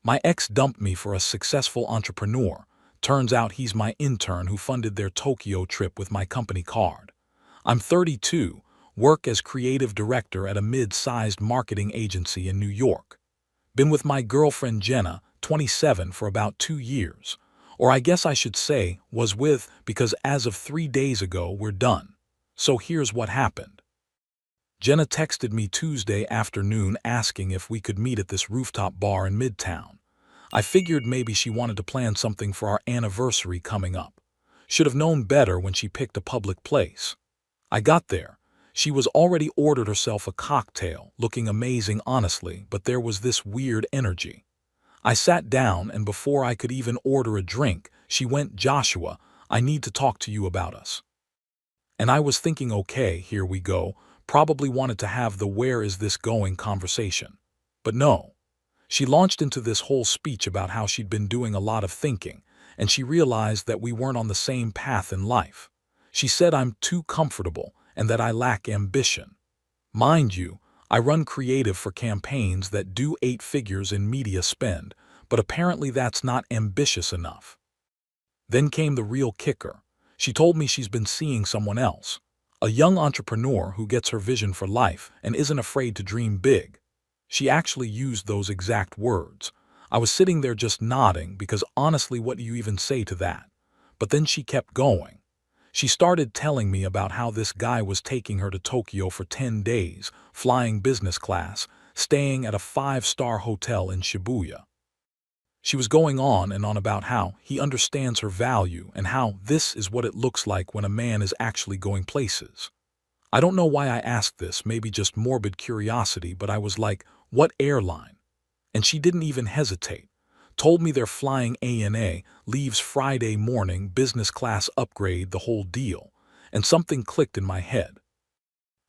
My ex dumped me for a successful entrepreneur. Turns out he's my intern who funded their Tokyo trip with my company card. I'm 32, work as creative director at a mid-sized marketing agency in New York. Been with my girlfriend Jenna, 27, for about 2 years. Or I guess I should say, was with, because as of 3 days ago, we're done. So here's what happened. Jenna texted me Tuesday afternoon asking if we could meet at this rooftop bar in Midtown. I figured maybe she wanted to plan something for our anniversary coming up. Should have known better when she picked a public place. I got there. She was already ordered herself a cocktail, looking amazing honestly, but there was this weird energy. I sat down, and before I could even order a drink, she went, "Joshua, I need to talk to you about us." And I was thinking, okay, here we go, probably wanted to have the "where is this going" conversation. But no. She launched into this whole speech about how she'd been doing a lot of thinking, and she realized that we weren't on the same path in life. She said I'm too comfortable and that I lack ambition. Mind you, I run creative for campaigns that do 8 figures in media spend, but apparently that's not ambitious enough. Then came the real kicker. She told me she's been seeing someone else, a young entrepreneur who gets her vision for life and isn't afraid to dream big. She actually used those exact words. I was sitting there just nodding because honestly, what do you even say to that? But then she kept going. She started telling me about how this guy was taking her to Tokyo for 10 days, flying business class, staying at a 5-star hotel in Shibuya. She was going on and on about how he understands her value and how this is what it looks like when a man is actually going places. I don't know why I asked this, maybe just morbid curiosity, but I was like, what airline? And she didn't even hesitate. Told me they're flying ANA, leaves Friday morning, business class upgrade, the whole deal. And something clicked in my head.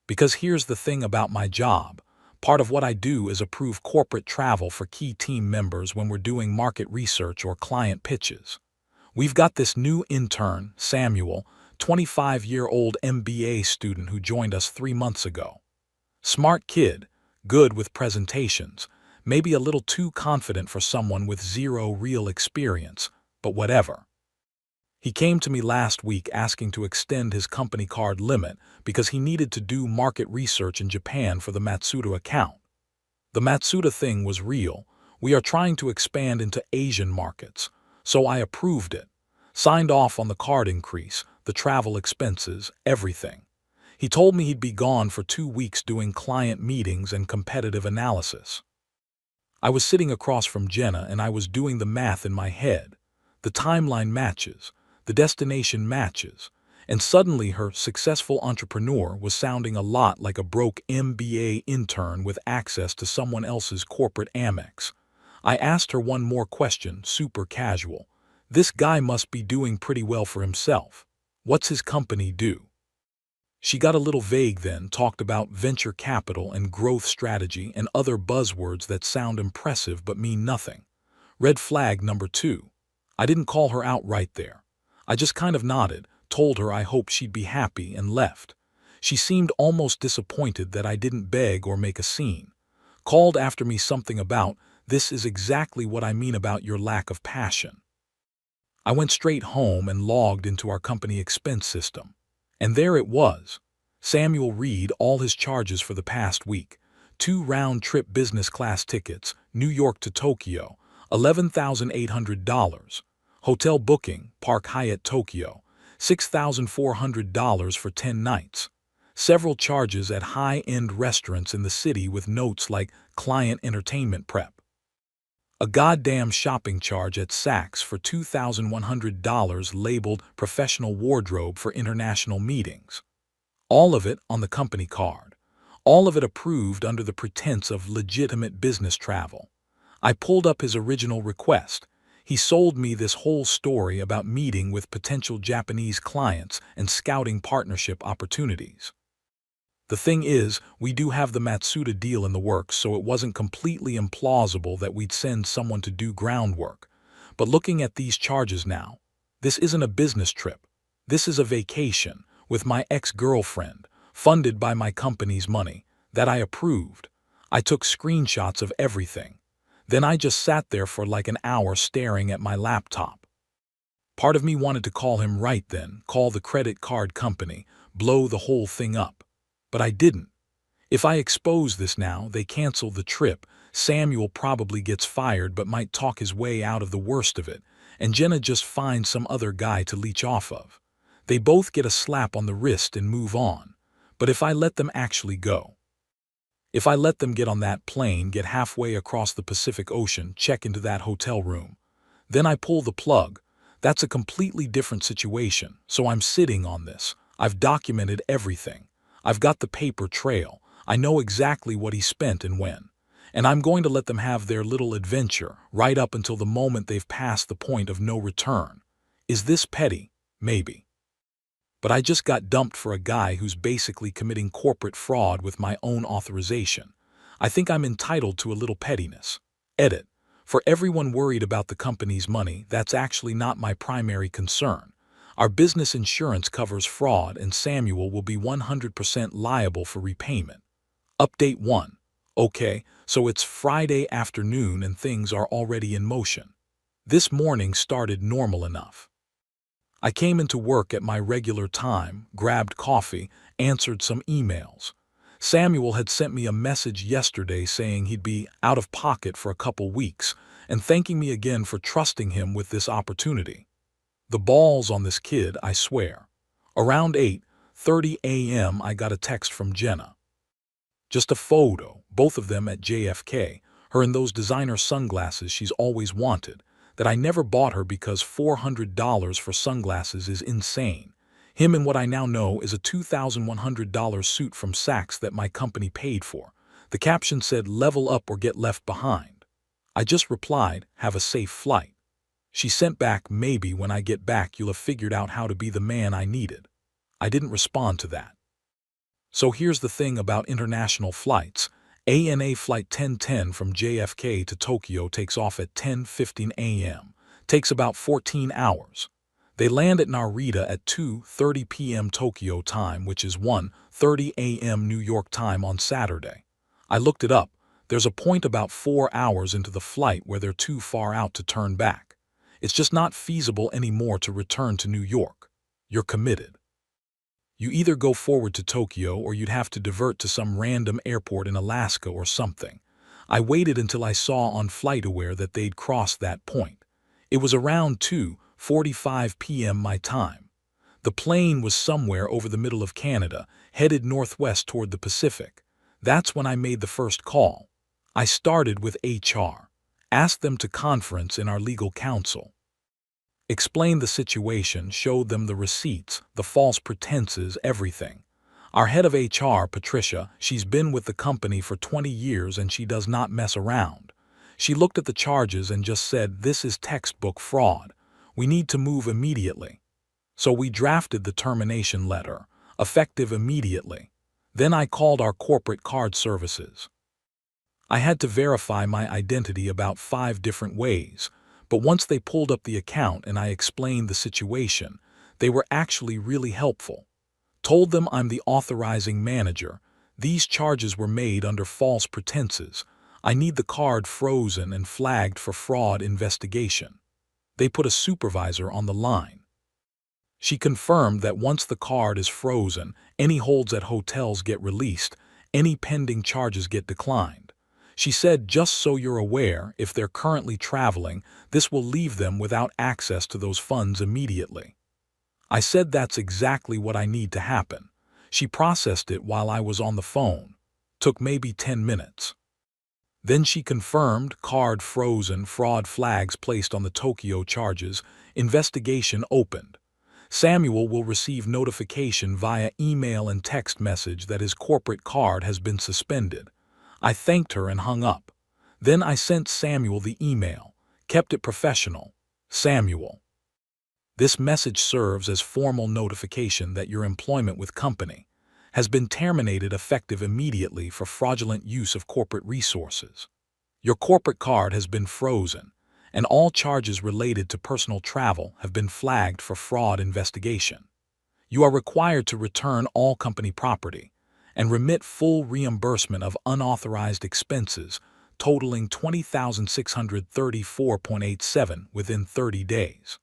Because here's the thing about my job. Part of what I do is approve corporate travel for key team members when we're doing market research or client pitches. We've got this new intern, Samuel, 25-year-old MBA student who joined us 3 months ago. Smart kid, good with presentations, maybe a little too confident for someone with 0 real experience, but whatever. He came to me last week asking to extend his company card limit because he needed to do market research in Japan for the Matsuda account. The Matsuda thing was real. We are trying to expand into Asian markets, so I approved it. Signed off on the card increase, the travel expenses, everything. He told me he'd be gone for 2 weeks doing client meetings and competitive analysis. I was sitting across from Jenna and I was doing the math in my head. The timeline matches, the destination matches, and suddenly her successful entrepreneur was sounding a lot like a broke MBA intern with access to someone else's corporate Amex. I asked her one more question, super casual. This guy must be doing pretty well for himself. What's his company do? She got a little vague then, talked about venture capital and growth strategy and other buzzwords that sound impressive but mean nothing. Red flag number 2. I didn't call her out right there. I just kind of nodded, told her I hoped she'd be happy, and left. She seemed almost disappointed that I didn't beg or make a scene. Called after me something about, "This is exactly what I mean about your lack of passion." I went straight home and logged into our company expense system. And there it was. Samuel read all his charges for the past week. 2 round-trip business class tickets, New York to Tokyo, $11,800. Hotel booking, Park Hyatt Tokyo, $6,400 for 10 nights. Several charges at high-end restaurants in the city with notes like client entertainment prep. A goddamn shopping charge at Saks for $2,100 labeled professional wardrobe for international meetings. All of it on the company card. All of it approved under the pretense of legitimate business travel. I pulled up his original request. He sold me this whole story about meeting with potential Japanese clients and scouting partnership opportunities. The thing is, we do have the Matsuda deal in the works, so it wasn't completely implausible that we'd send someone to do groundwork. But looking at these charges now, this isn't a business trip. This is a vacation with my ex-girlfriend, funded by my company's money, that I approved. I took screenshots of everything. Then I just sat there for like an hour staring at my laptop. Part of me wanted to call him right then, call the credit card company, blow the whole thing up. But I didn't. If I expose this now, they cancel the trip, Samuel probably gets fired but might talk his way out of the worst of it, and Jenna just finds some other guy to leech off of. They both get a slap on the wrist and move on. But if I let them actually go, if I let them get on that plane, get halfway across the Pacific Ocean, check into that hotel room, then I pull the plug, that's a completely different situation. So I'm sitting on this. I've documented everything. I've got the paper trail. I know exactly what he spent and when. And I'm going to let them have their little adventure right up until the moment they've passed the point of no return. Is this petty? Maybe. But I just got dumped for a guy who's basically committing corporate fraud with my own authorization. I think I'm entitled to a little pettiness. Edit. For everyone worried about the company's money, that's actually not my primary concern. Our business insurance covers fraud and Samuel will be 100% liable for repayment. Update 1. Okay, so it's Friday afternoon and things are already in motion. This morning started normal enough. I came into work at my regular time, grabbed coffee, answered some emails. Samuel had sent me a message yesterday saying he'd be out of pocket for a couple weeks and thanking me again for trusting him with this opportunity. The balls on this kid, I swear. Around 8:30 a.m. I got a text from Jenna. Just a photo, both of them at JFK, her in those designer sunglasses she's always wanted, that I never bought her because $400 for sunglasses is insane. Him in what I now know is a $2,100 suit from Saks that my company paid for. The caption said, "Level up or get left behind." I just replied, "Have a safe flight." She sent back, "Maybe when I get back you'll have figured out how to be the man I needed." I didn't respond to that. So here's the thing about international flights. ANA Flight 1010 from JFK to Tokyo takes off at 10:15 a.m. Takes about 14 hours. They land at Narita at 2:30 p.m. Tokyo time, which is 1:30 a.m. New York time on Saturday. I looked it up. There's a point about 4 hours into the flight where they're too far out to turn back. It's just not feasible anymore to return to New York. You're committed. You either go forward to Tokyo or you'd have to divert to some random airport in Alaska or something. I waited until I saw on FlightAware that they'd crossed that point. It was around 2:45 p.m. my time. The plane was somewhere over the middle of Canada, headed northwest toward the Pacific. That's when I made the first call. I started with HR. Asked them to conference in our legal counsel. Explained the situation, showed them the receipts, the false pretenses, everything. Our head of HR, Patricia, she's been with the company for 20 years and she does not mess around. She looked at the charges and just said, "This is textbook fraud. We need to move immediately." So we drafted the termination letter, effective immediately. Then I called our corporate card services. I had to verify my identity about 5 different ways. But once they pulled up the account and I explained the situation, they were actually really helpful. Told them I'm the authorizing manager. These charges were made under false pretenses. I need the card frozen and flagged for fraud investigation. They put a supervisor on the line. She confirmed that once the card is frozen, any holds at hotels get released, any pending charges get declined. She said, "Just so you're aware, if they're currently traveling, this will leave them without access to those funds immediately." I said that's exactly what I need to happen. She processed it while I was on the phone. Took maybe 10 minutes. Then she confirmed, card frozen, fraud flags placed on the Tokyo charges, investigation opened. Samuel will receive notification via email and text message that his corporate card has been suspended. I thanked her and hung up. Then I sent Samuel the email. Kept it professional. Samuel. This message serves as formal notification that your employment with company has been terminated effective immediately for fraudulent use of corporate resources. Your corporate card has been frozen, and all charges related to personal travel have been flagged for fraud investigation. You are required to return all company property and remit full reimbursement of unauthorized expenses, totaling 20,634.87 within 30 days.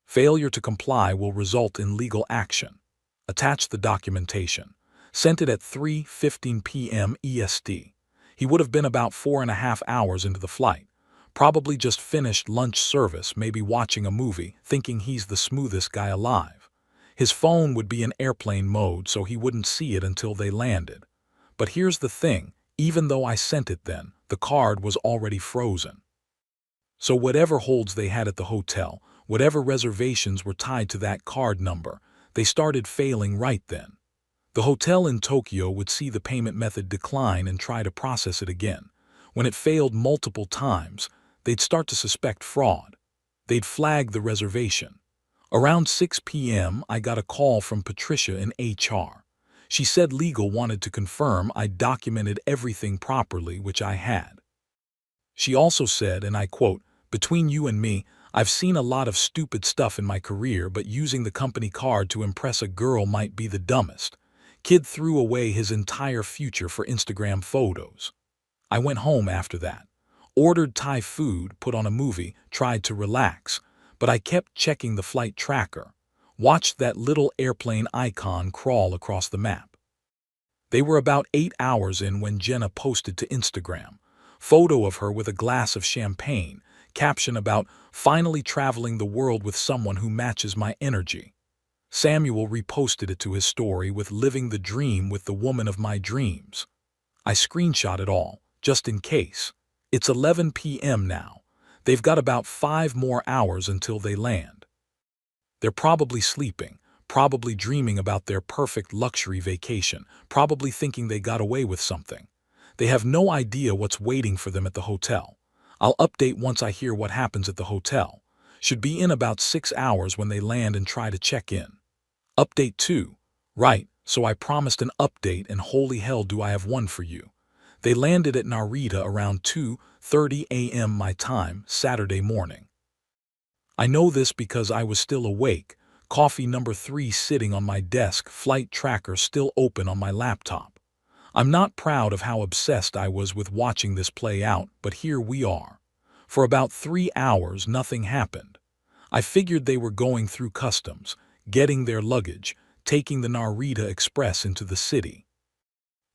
Failure to comply will result in legal action. Attach the documentation. Sent it at 3:15 p.m. EST. He would have been about 4.5 hours into the flight. Probably just finished lunch service, maybe watching a movie, thinking he's the smoothest guy alive. His phone would be in airplane mode, so he wouldn't see it until they landed. But here's the thing, even though I sent it then, the card was already frozen. So whatever holds they had at the hotel, whatever reservations were tied to that card number, they started failing right then. The hotel in Tokyo would see the payment method decline and try to process it again. When it failed multiple times, they'd start to suspect fraud. They'd flag the reservation. Around 6 p.m., I got a call from Patricia in HR. She said legal wanted to confirm I'd documented everything properly, which I had. She also said, and I quote, "Between you and me, I've seen a lot of stupid stuff in my career, but using the company card to impress a girl might be the dumbest. Kid threw away his entire future for Instagram photos." I went home after that. Ordered Thai food, put on a movie, tried to relax, but I kept checking the flight tracker. Watched that little airplane icon crawl across the map. They were about 8 hours in when Jenna posted to Instagram. Photo of her with a glass of champagne, caption about finally traveling the world with someone who matches my energy. Samuel reposted it to his story with living the dream with the woman of my dreams. I screenshot it all, just in case. It's 11 p.m. now. They've got about 5 more hours until they land. They're probably sleeping, probably dreaming about their perfect luxury vacation, probably thinking they got away with something. They have no idea what's waiting for them at the hotel. I'll update once I hear what happens at the hotel. Should be in about 6 hours when they land and try to check in. Update 2. Right, so I promised an update, and holy hell do I have one for you. They landed at Narita around 2:30 a.m. my time, Saturday morning. I know this because I was still awake, coffee number 3 sitting on my desk, flight tracker still open on my laptop. I'm not proud of how obsessed I was with watching this play out, but here we are. For about 3 hours, nothing happened. I figured they were going through customs, getting their luggage, taking the Narita Express into the city.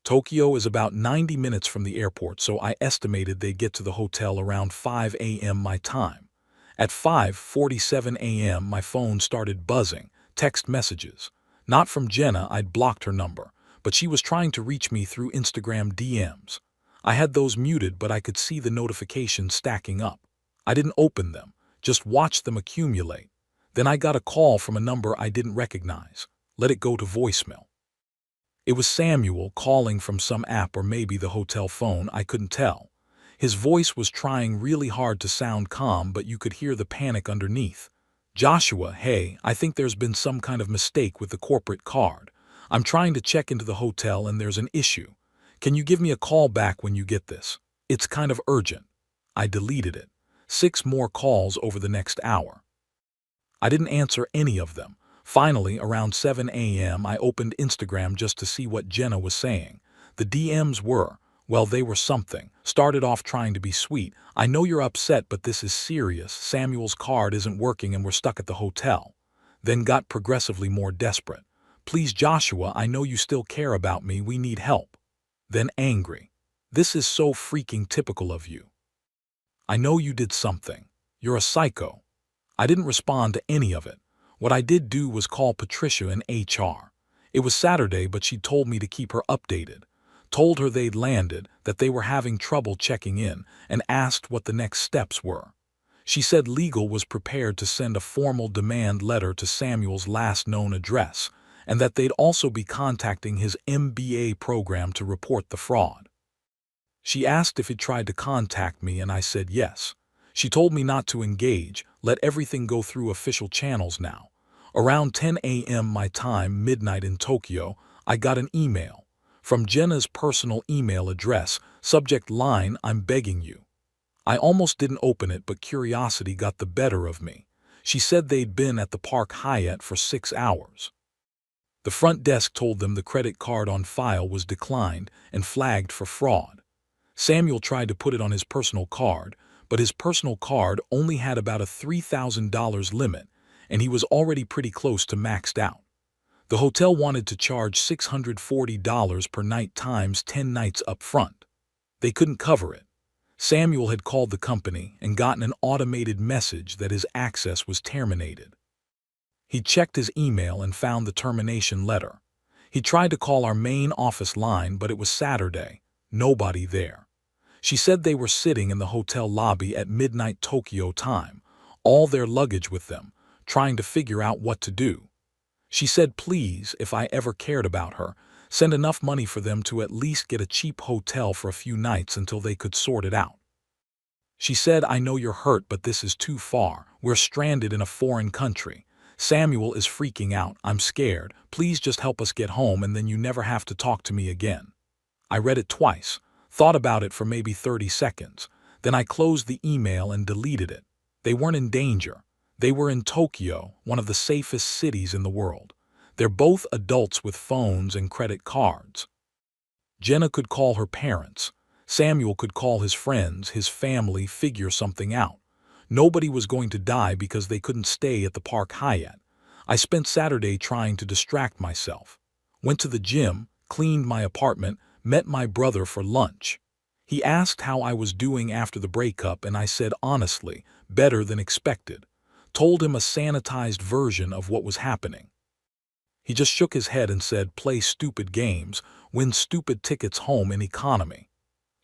Tokyo is about 90 minutes from the airport, so I estimated they'd get to the hotel around 5 a.m. my time. At 5:47 a.m. my phone started buzzing, text messages. Not from Jenna, I'd blocked her number, but she was trying to reach me through Instagram DMs. I had those muted, but I could see the notifications stacking up. I didn't open them, just watched them accumulate. Then I got a call from a number I didn't recognize. Let it go to voicemail. It was Samuel calling from some app or maybe the hotel phone, I couldn't tell. His voice was trying really hard to sound calm, but you could hear the panic underneath. "Joshua, hey, I think there's been some kind of mistake with the corporate card. I'm trying to check into the hotel and there's an issue. Can you give me a call back when you get this? It's kind of urgent." I deleted it. 6 more calls over the next hour. I didn't answer any of them. Finally, around 7 a.m., I opened Instagram just to see what Jenna was saying. The DMs were, well, they were something. Started off trying to be sweet. "I know you're upset, but this is serious. Samuel's card isn't working and we're stuck at the hotel." Then got progressively more desperate. "Please, Joshua, I know you still care about me. We need help." Then angry. "This is so freaking typical of you. I know you did something. You're a psycho." I didn't respond to any of it. What I did do was call Patricia in HR. It was Saturday, but she told me to keep her updated. Told her they'd landed, that they were having trouble checking in, and asked what the next steps were. She said legal was prepared to send a formal demand letter to Samuel's last known address, and that they'd also be contacting his MBA program to report the fraud. She asked if he'd tried to contact me, and I said yes. She told me not to engage, let everything go through official channels now. Around 10 a.m. my time, midnight in Tokyo, I got an email. From Jenna's personal email address, subject line, "I'm begging you." I almost didn't open it, but curiosity got the better of me. She said they'd been at the Park Hyatt for 6 hours. The front desk told them the credit card on file was declined and flagged for fraud. Samuel tried to put it on his personal card, but his personal card only had about a $3,000 limit, and he was already pretty close to maxed out. The hotel wanted to charge $640 per night times 10 nights up front. They couldn't cover it. Samuel had called the company and gotten an automated message that his access was terminated. He checked his email and found the termination letter. He tried to call our main office line, but it was Saturday. Nobody there. She said they were sitting in the hotel lobby at midnight Tokyo time, all their luggage with them, trying to figure out what to do. She said please, if I ever cared about her, send enough money for them to at least get a cheap hotel for a few nights until they could sort it out. She said, I know you're hurt, but this is too far. We're stranded in a foreign country. Samuel is freaking out. I'm scared. Please just help us get home and then you never have to talk to me again. I read it twice, thought about it for maybe 30 seconds. Then I closed the email and deleted it. They weren't in danger. They were in Tokyo, one of the safest cities in the world. They're both adults with phones and credit cards. Jenna could call her parents. Samuel could call his friends, his family, figure something out. Nobody was going to die because they couldn't stay at the Park Hyatt. I spent Saturday trying to distract myself. Went to the gym, cleaned my apartment, met my brother for lunch. He asked how I was doing after the breakup, and I said honestly, better than expected. Told him a sanitized version of what was happening. He just shook his head and said, play stupid games, win stupid tickets home in economy.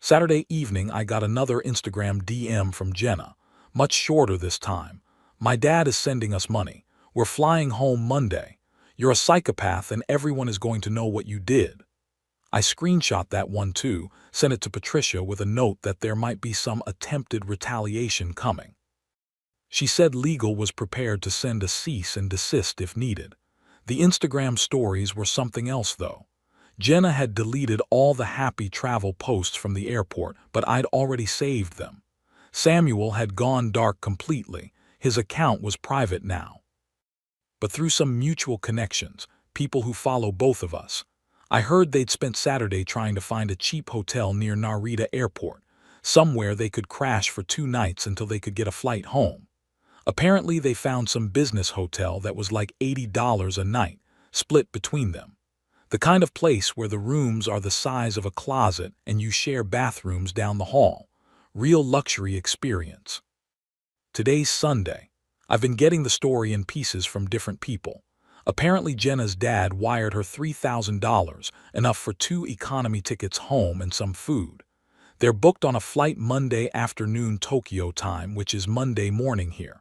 Saturday evening, I got another Instagram DM from Jenna, much shorter this time. My dad is sending us money. We're flying home Monday. You're a psychopath and everyone is going to know what you did. I screenshot that one too, sent it to Patricia with a note that there might be some attempted retaliation coming. She said legal was prepared to send a cease and desist if needed. The Instagram stories were something else though. Jenna had deleted all the happy travel posts from the airport, but I'd already saved them. Samuel had gone dark completely. His account was private now. But through some mutual connections, people who follow both of us, I heard they'd spent Saturday trying to find a cheap hotel near Narita Airport, somewhere they could crash for 2 nights until they could get a flight home. Apparently they found some business hotel that was like $80 a night, split between them. The kind of place where the rooms are the size of a closet and you share bathrooms down the hall. Real luxury experience. Today's Sunday. I've been getting the story in pieces from different people. Apparently Jenna's dad wired her $3,000, enough for 2 economy tickets home and some food. They're booked on a flight Monday afternoon Tokyo time, which is Monday morning here.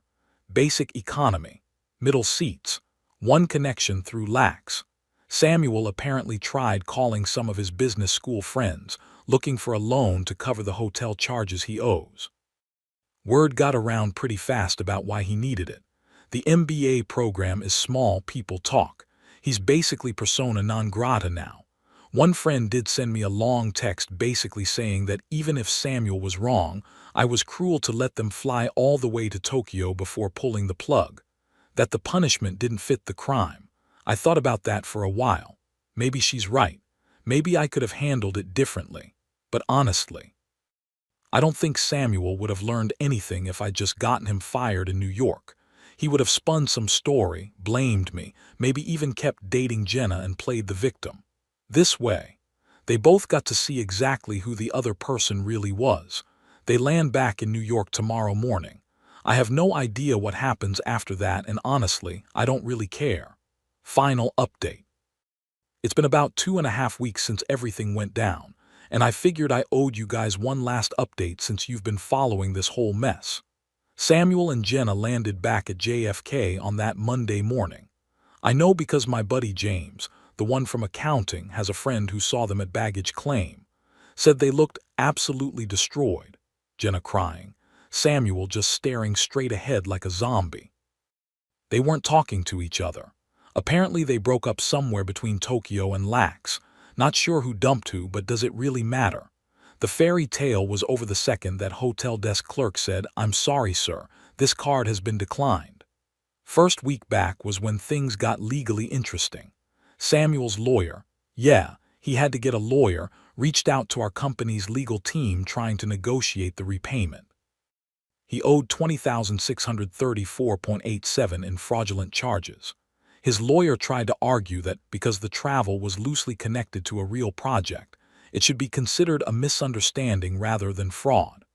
Basic economy, middle seats, 1 connection through lax. Samuel apparently tried calling some of his business school friends, looking for a loan to cover the hotel charges he owes. Word got around pretty fast about why he needed it. The MBA program is small people talk. He's basically persona non grata now. One friend did send me a long text basically saying that even if Samuel was wrong, I was cruel to let them fly all the way to Tokyo before pulling the plug. That the punishment didn't fit the crime. I thought about that for a while. Maybe she's right. Maybe I could have handled it differently. But honestly, I don't think Samuel would have learned anything if I'd just gotten him fired in New York. He would have spun some story, blamed me, maybe even kept dating Jenna and played the victim. This way, they both got to see exactly who the other person really was. They land back in New York tomorrow morning. I have no idea what happens after that, and honestly, I don't really care. Final update. It's been about 2.5 weeks since everything went down, and I figured I owed you guys one last update since you've been following this whole mess. Samuel and Jenna landed back at JFK on that Monday morning. I know because my buddy James, the one from accounting, has a friend who saw them at baggage claim. Said they looked absolutely destroyed. Jenna crying. Samuel just staring straight ahead like a zombie. They weren't talking to each other. Apparently they broke up somewhere between Tokyo and Lax. Not sure who dumped who, but does it really matter? The fairy tale was over the second that hotel desk clerk said, "I'm sorry, sir, this card has been declined." First week back was when things got legally interesting. Samuel's lawyer, yeah, he had to get a lawyer, reached out to our company's legal team trying to negotiate the repayment. He owed $20,634.87 in fraudulent charges. His lawyer tried to argue that because the travel was loosely connected to a real project, it should be considered a misunderstanding rather than fraud.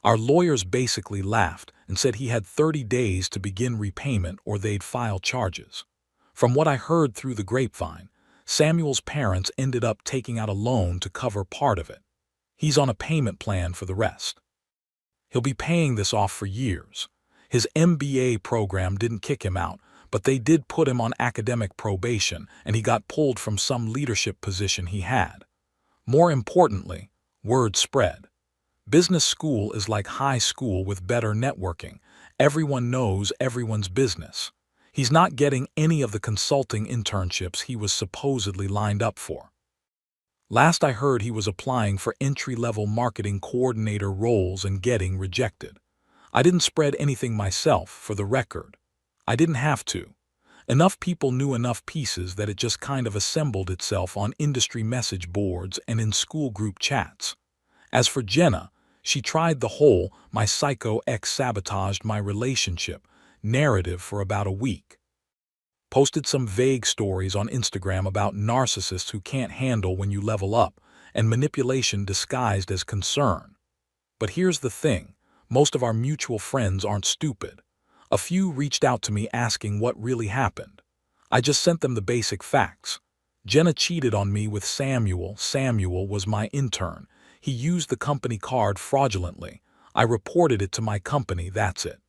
Our lawyers basically laughed and said he had 30 days to begin repayment or they'd file charges. From what I heard through the grapevine, Samuel's parents ended up taking out a loan to cover part of it. He's on a payment plan for the rest. He'll be paying this off for years. His MBA program didn't kick him out, but they did put him on academic probation and he got pulled from some leadership position he had. More importantly, word spread. Business school is like high school with better networking. Everyone knows everyone's business. He's not getting any of the consulting internships he was supposedly lined up for. Last I heard, he was applying for entry-level marketing coordinator roles and getting rejected. I didn't spread anything myself, for the record. I didn't have to. Enough people knew enough pieces that it just kind of assembled itself on industry message boards and in school group chats. As for Jenna, she tried the whole "my psycho ex sabotaged my relationship" narrative for about a week. Posted some vague stories on Instagram about narcissists who can't handle when you level up and manipulation disguised as concern. But here's the thing, most of our mutual friends aren't stupid. A few reached out to me asking what really happened. I just sent them the basic facts. Jenna cheated on me with Samuel. Samuel was my intern. He used the company card fraudulently. I reported it to my company, that's it.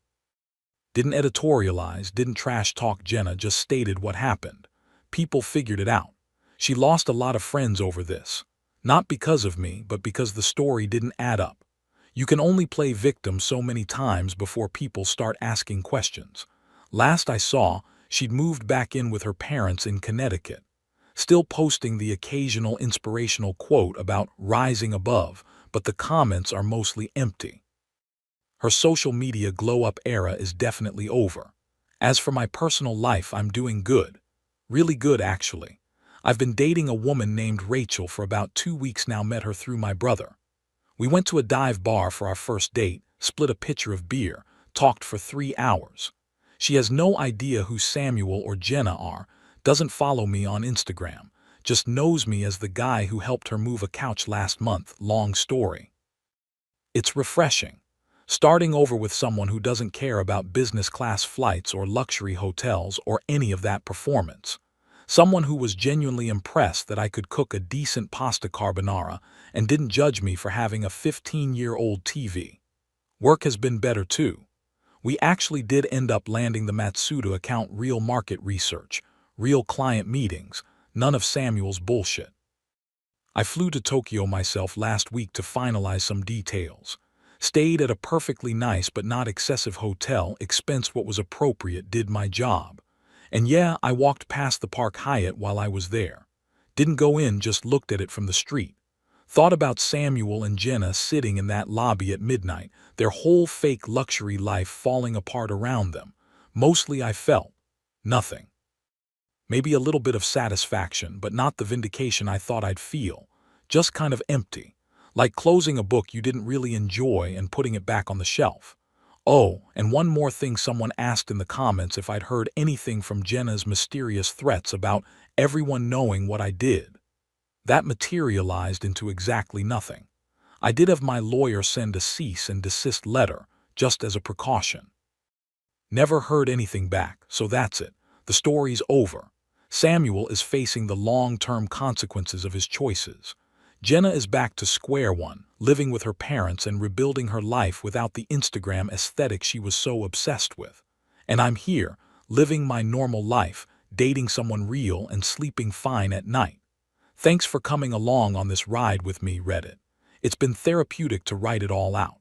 Didn't editorialize, didn't trash talk Jenna, just stated what happened. People figured it out. She lost a lot of friends over this. Not because of me, but because the story didn't add up. You can only play victim so many times before people start asking questions. Last I saw, she'd moved back in with her parents in Connecticut. Still posting the occasional inspirational quote about rising above, but the comments are mostly empty. Her social media glow-up era is definitely over. As for my personal life, I'm doing good. Really good, actually. I've been dating a woman named Rachel for about 2 weeks now, met her through my brother. We went to a dive bar for our first date, split a pitcher of beer, talked for 3 hours. She has no idea who Samuel or Jenna are, doesn't follow me on Instagram, just knows me as the guy who helped her move a couch last month. Long story. It's refreshing. Starting over with someone who doesn't care about business class flights or luxury hotels or any of that performance. Someone who was genuinely impressed that I could cook a decent pasta carbonara and didn't judge me for having a 15-year-old TV. Work has been better too. We actually did end up landing the Matsuda account, real market research, real client meetings, none of Samuel's bullshit. I flew to Tokyo myself last week to finalize some details. Stayed at a perfectly nice but not excessive hotel, expensed what was appropriate, did my job. And yeah, I walked past the Park Hyatt while I was there. Didn't go in, just looked at it from the street. Thought about Samuel and Jenna sitting in that lobby at midnight, their whole fake luxury life falling apart around them. Mostly I felt nothing. Maybe a little bit of satisfaction, but not the vindication I thought I'd feel. Just kind of empty. Like closing a book you didn't really enjoy and putting it back on the shelf. Oh, and one more thing, someone asked in the comments if I'd heard anything from Jenna's mysterious threats about everyone knowing what I did. That materialized into exactly nothing. I did have my lawyer send a cease and desist letter, just as a precaution. Never heard anything back, so that's it. The story's over. Samuel is facing the long-term consequences of his choices. Jenna is back to square one, living with her parents and rebuilding her life without the Instagram aesthetic she was so obsessed with. And I'm here, living my normal life, dating someone real and sleeping fine at night. Thanks for coming along on this ride with me, Reddit. It's been therapeutic to write it all out.